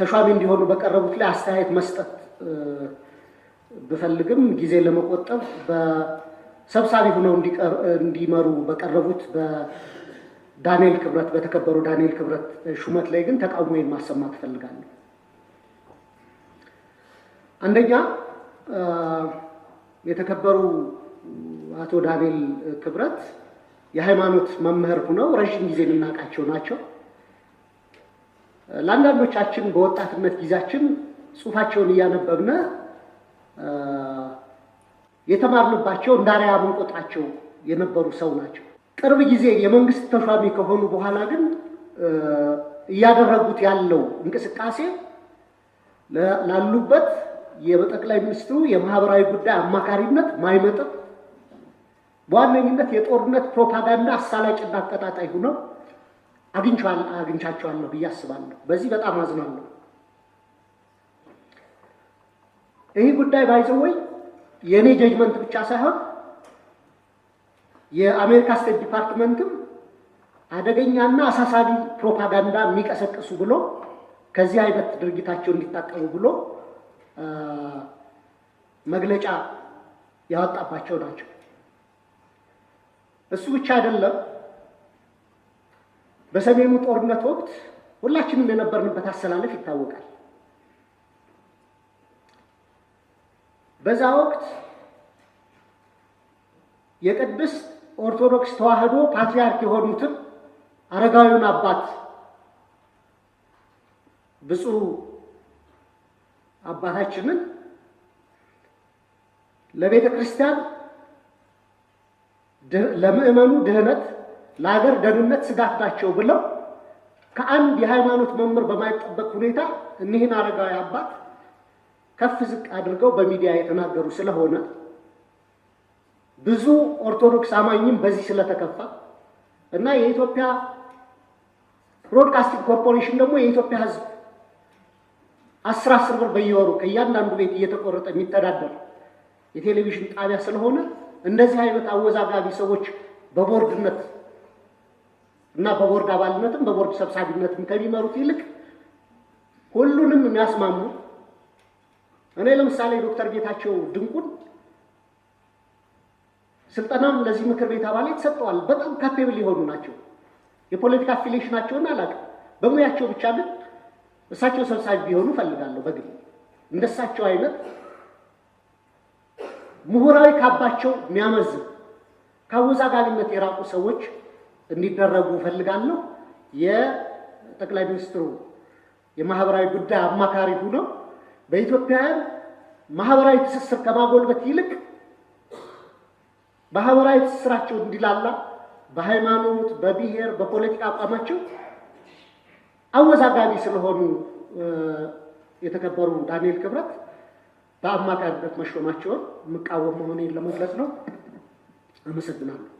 ተሿሚ እንዲሆኑ በቀረቡት ላይ አስተያየት መስጠት ብፈልግም ጊዜ ለመቆጠብ በሰብሳቢ ሆነው እንዲመሩ በቀረቡት በዳንኤል ክብረት በተከበሩ ዳንኤል ክብረት ሹመት ላይ ግን ተቃውሞዬን ማሰማት ፈልጋለሁ። አንደኛ የተከበሩ አቶ ዳንኤል ክብረት የሃይማኖት መምህር ሆነው ረጅም ጊዜ የምናውቃቸው ናቸው። ለአንዳንዶቻችን በወጣትነት ጊዜያችን ጽሑፋቸውን እያነበብን የተማርንባቸው እንዳሪያ ምንቆጥራቸው የነበሩ ሰው ናቸው። ቅርብ ጊዜ የመንግስት ተሿሚ ከሆኑ በኋላ ግን እያደረጉት ያለው እንቅስቃሴ ላሉበት የጠቅላይ ሚኒስትሩ የማህበራዊ ጉዳይ አማካሪነት ማይመጥን በዋነኝነት የጦርነት ፕሮፓጋንዳ አሳላጭና አቀጣጣይ ሆነው አግኝቻቸዋለሁ ብዬ አስባለሁ። በዚህ በጣም አዝናለሁ። ይህ ጉዳይ ባይዘወይ የኔ ጀጅመንት ብቻ ሳይሆን የአሜሪካ ስቴት ዲፓርትመንትም አደገኛና አሳሳቢ ፕሮፓጋንዳ የሚቀሰቅሱ ብሎ ከዚህ አይነት ድርጊታቸው እንዲታቀቡ ብሎ መግለጫ ያወጣባቸው ናቸው። እሱ ብቻ አይደለም። በሰሜኑ ጦርነት ወቅት ሁላችንም የነበርንበት አሰላለፍ ይታወቃል። በዛ ወቅት የቅድስት ኦርቶዶክስ ተዋሕዶ ፓትርያርክ የሆኑትን አረጋዊውን አባት ብፁዕ አባታችንን ለቤተ ክርስቲያን ለምእመኑ ድህነት ለሀገር ደህንነት ስጋት ናቸው ብለው ከአንድ የሃይማኖት መምህር በማይጠበቅ ሁኔታ እኒህን አረጋዊ አባት ከፍ ዝቅ አድርገው በሚዲያ የተናገሩ ስለሆነ ብዙ ኦርቶዶክስ አማኝም በዚህ ስለተከፋ እና የኢትዮጵያ ብሮድካስቲንግ ኮርፖሬሽን ደግሞ የኢትዮጵያ ሕዝብ 10 ብር በየወሩ ከእያንዳንዱ ቤት እየተቆረጠ የሚተዳደር የቴሌቪዥን ጣቢያ ስለሆነ እንደዚህ አይነት አወዛጋቢ ሰዎች በቦርድነት እና በቦርድ አባልነትም በቦርድ ሰብሳቢነትም ከሚመሩት ይልቅ ሁሉንም የሚያስማሙ እኔ ለምሳሌ ዶክተር ጌታቸው ድንቁን ስልጠናም ለዚህ ምክር ቤት አባላት ተሰጥቷል። በጣም ካፔብል የሆኑ ናቸው። የፖለቲካ አፊሊዬሽናቸውን አላውቅም። በሙያቸው ብቻ ግን እሳቸው ሰብሳቢ ቢሆኑ ፈልጋለሁ። በግል እንደሳቸው አይነት ምሁራዊ ካባቸው የሚያመዝን ከአወዛጋቢነት የራቁ ሰዎች እንዲደረጉ ፈልጋለሁ። የጠቅላይ ሚኒስትሩ የማህበራዊ ጉዳይ አማካሪ ሆነው በኢትዮጵያውያን ማህበራዊ ትስስር ከማጎልበት ይልቅ ማህበራዊ ትስስራቸው እንዲላላ በሃይማኖት፣ በብሔር፣ በፖለቲካ አቋማቸው አወዛጋቢ ስለሆኑ የተከበሩ ዳንኤል ክብረት በአማካሪነት መሾማቸውን የምቃወም መሆኔን ለመግለጽ ነው። አመሰግናለሁ።